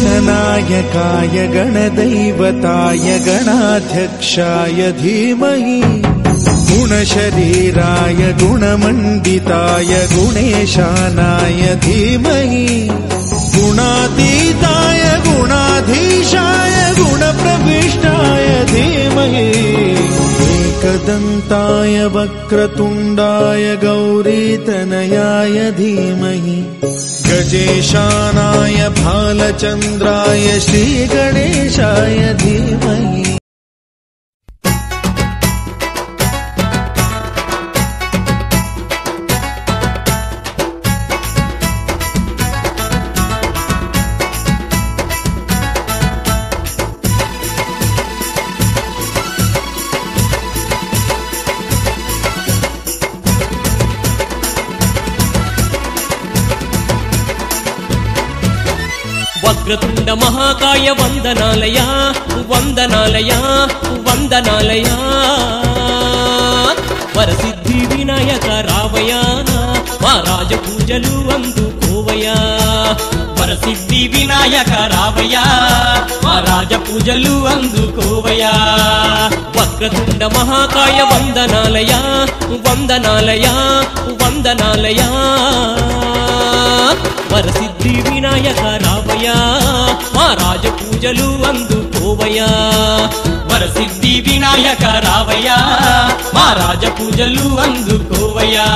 गणनायकाय गणदैवताय गणाध्यक्षाय धीमहि गुणशरीराय गुणमण्डिताय गुणेशानाय धीमहि गुणातीताय गुणाधीशाय गुणप्रविष्टाय धीमहि एकदन्ताय वक्रतुण्डाय गौरीतनयाय धीमहि गजेशानाय भालचन्द्राय श्रीगणेशाय धीमहि। వక్రతుండ మహాకాయ వందనాలయ వందనాలయ వందనాలయ వరసిద్ధి వినాయక రావయ మా రాజ పూజలు అందుకోవయా వరసిద్ధి వినాయక రావయ మా రాజ పూజలు అందుకోవయా వక్రతుండ మహాకాయ వందనాలయ వందనాలయ వందనాలయ వరసిద్ధి వినాయక రావయా మా రాజ పూజలు అందుకోవయా వరసిద్ధి వినాయక రావయా మా రాజ పూజలు అందుకోవయా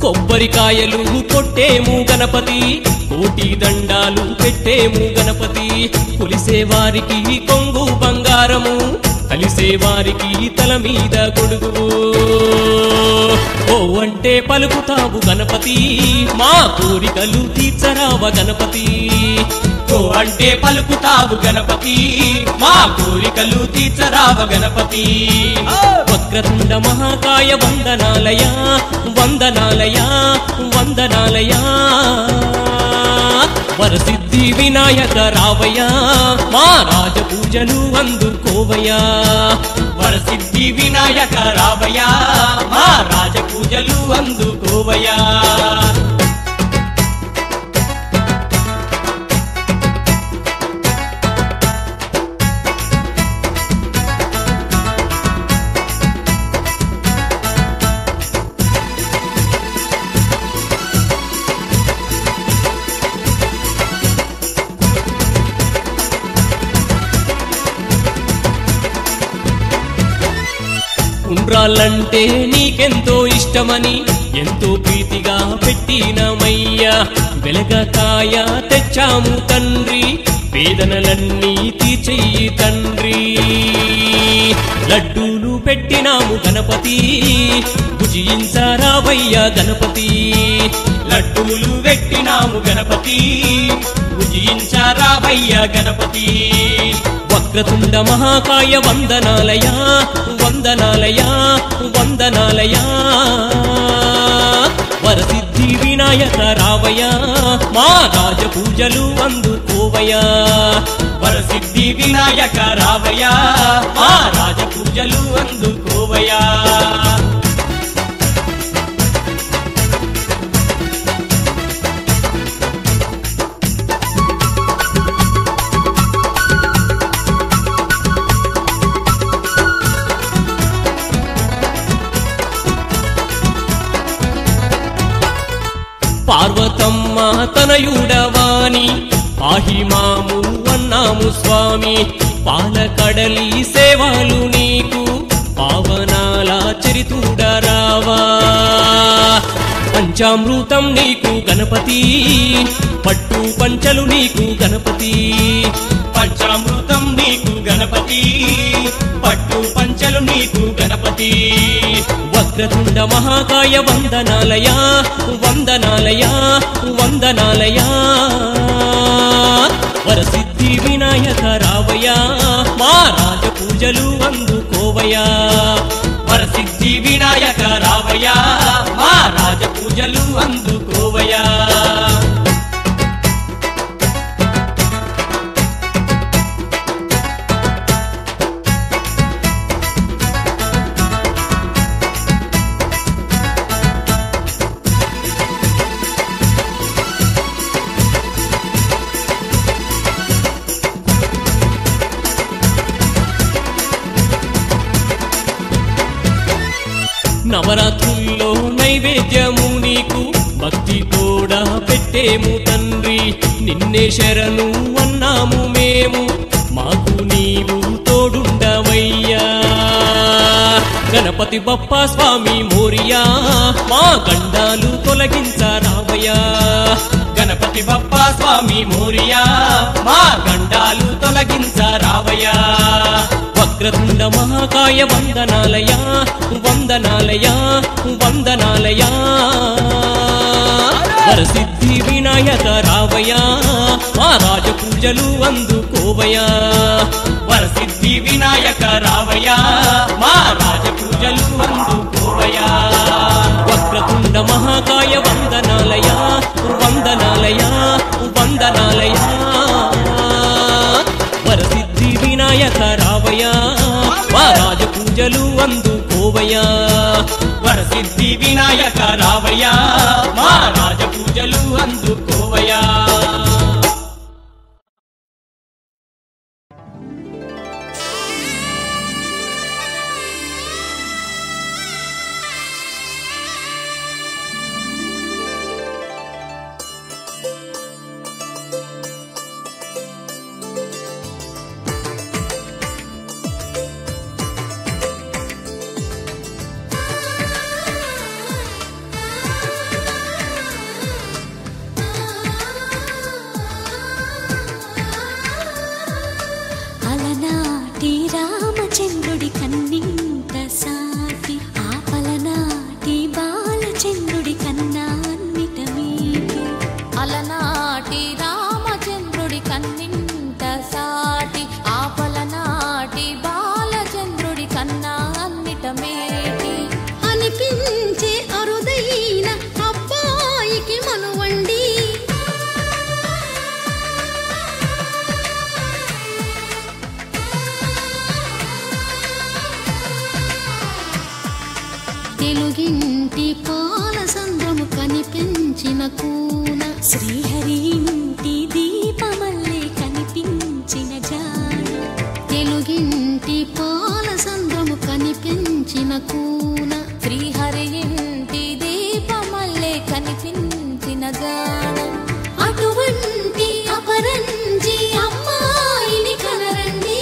కొబ్బరికాయలు కొట్టేము గణపతి కోటి దండాలు పెట్టేము గణపతి కొలిసేవారికి కొంగు బంగారము కలిసేవారికి తల మీద గొడుగు ఓ అంటే పలుకుతావు గణపతి మా కోరికలు తీర్చరావ గణపతి ఓ అంటే పలుకుతావు గణపతి మా కోరికలు తీర్చరావ గణపతి వక్రతుండ మహాకాయ వందనాలయ వందనాలయ వందనాలయ వరసిద్ధి వినాయక రావయ్యా మా రాజ పూజలు అందుకోవయ్యా వరసిద్ధి వినాయక రావయ్యా మా రాజ పూజలు అందుకోవయ్యా ఉండ్రాళ్ళంటే నీకెంతో ఇష్టమని ఎంతో ప్రీతిగా పెట్టినమయ్యా వెలగకాయ తెచ్చాము తండ్రి వేదనలన్నీ తీర్చెయ్యి తండ్రి లడ్డూలు పెట్టినాము గణపతి భుజించరావయ్యా గణపతి లడ్డూలు పెట్టినాము గణపతి భుజించరావయ్యా గణపతి వక్రతుండ మహాకాయ వందనాలయ వందనాలయ వందనాలయ వరసిద్ధి వినాయక రావయ్యా మా రాజ పూజలు అందుకోవయ్యా వరసిద్ధి వినాయక రావయ్యా మా రాజ పూజలు అందుకోవయ్యా పార్వతమ్మ తనయుడవాని పాహిమాము అన్నాము స్వామి పాలకడలి సేవలు నీకు పావనాల చరితుడరావా పంచామృతం నీకు గణపతి పట్టు పంచలు నీకు గణపతి పంచామృతం నీకు గణపతి పట్టు పంచలు నీకు గణపతి వక్రతుండ మహాకాయ వందనాలయ వందనాలయ వందనాలయ వరసిద్ధి వినాయక రావయ్యా మా రాజ పూజలు అందుకోవయ్యా వరసిద్ధి వినాయక రావయ్యా మా రాజ పూజలు అందుకోవయా. నవరాత్రుల్లో నైవేద్యము నీకు భక్తి కూడా పెట్టేము తండ్రి, నిన్నే శరణు అన్నాము మేము, మాకు నీవు తోడుండవయ్యా. గణపతి బప్పా స్వామి మోరియా, మా గండాలు తొలగించరావయ్యా. గణపతి బప్పా స్వామి మోరియా, మా గండాలు తొలగించరావయ్యా. వక్రతుండ మహాకాయ వందనాలయా, వందనాలయా, వందనాలయా. వరసిద్ధి వినాయక రావయ్యా, మా రాజ పూజలు అందుకోవయా. వరసిద్ధి వినాయక రావయ్యా, మా రాజ పూజలు అందుకోవయా. వక్రతుండ మహాకాయ వందనాలయా, వందనాలయా, వందనాలయా. వరసిద్ధి వినాయక రావయ్యా, మా రాజ పూజలు అందుకోవయ్యా. వరసిద్ధి వినాయక రావయ్యా, మా రాజ పూజలు అందుకోవయ్యా. రామచంద్రుడి కన్నింత సాటి, ఆపలనాటి బాలచంద్రుడి కన్నా అన్నిట మీటి. అలనాటి రామచంద్రుడి కన్నింత సాటి, ఆపలనాటి బాలచంద్రుడి కన్నా అన్నిట మేటి. అనిపించే అరుదైన అబ్బాయికి మనువండి, తెలుగింటి పాల సంద్రము కనిపించిన కూన, శ్రీహరి ఇంటి దీపమల్లే కనిపించిన జాడ. తెలుగింటి పాల సంద్రము కనిపించిన కూన, శ్రీహరి ఇంటి దీపమల్లే కనిపించిన జాడ. అటువంటి అపరంజి అమ్మాయిని కనరండి,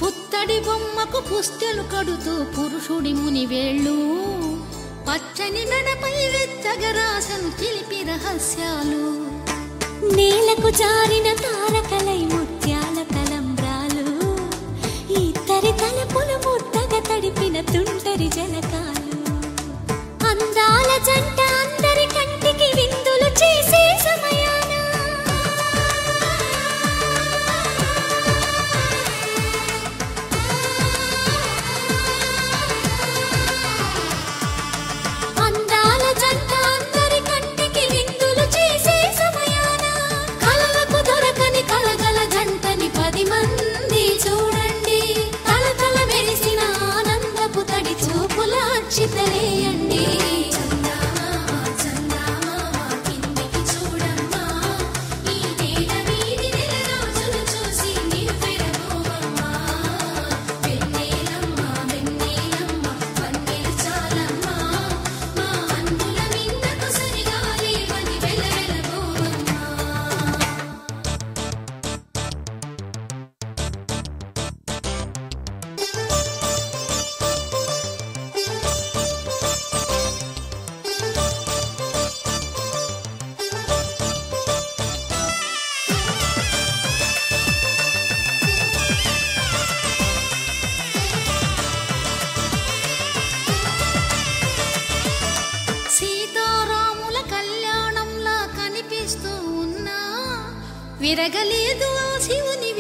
పుత్తడి బొమ్మకు పుస్తెలు కడుతూ పురుషుడి ముని వేళ్ళు, పచ్చని మెడపై వెచ్చగరాసను చిలిపి రహస్యాలు. నేలకు జారిన తారకలై ముత్యాల తలంబ్రాలు, ఇద్దరి తలపులు ముద్దగా తడిపిన తుంటరి జలకాలు. అందాల జంట అందరి కంటికి విందులు చేసే సమయాన, అందాల జంట అందరి కంటికి విందులు చేసే సమయాన, కలలకు దొరకని కలగల జంటని 10 మంది చూడండి. తలతల మెరిసిన ఆనందపు తడి చూపుల అక్షితలేయండి. చూస్తూ ఉన్నా విరగలేదు ఆ శివుని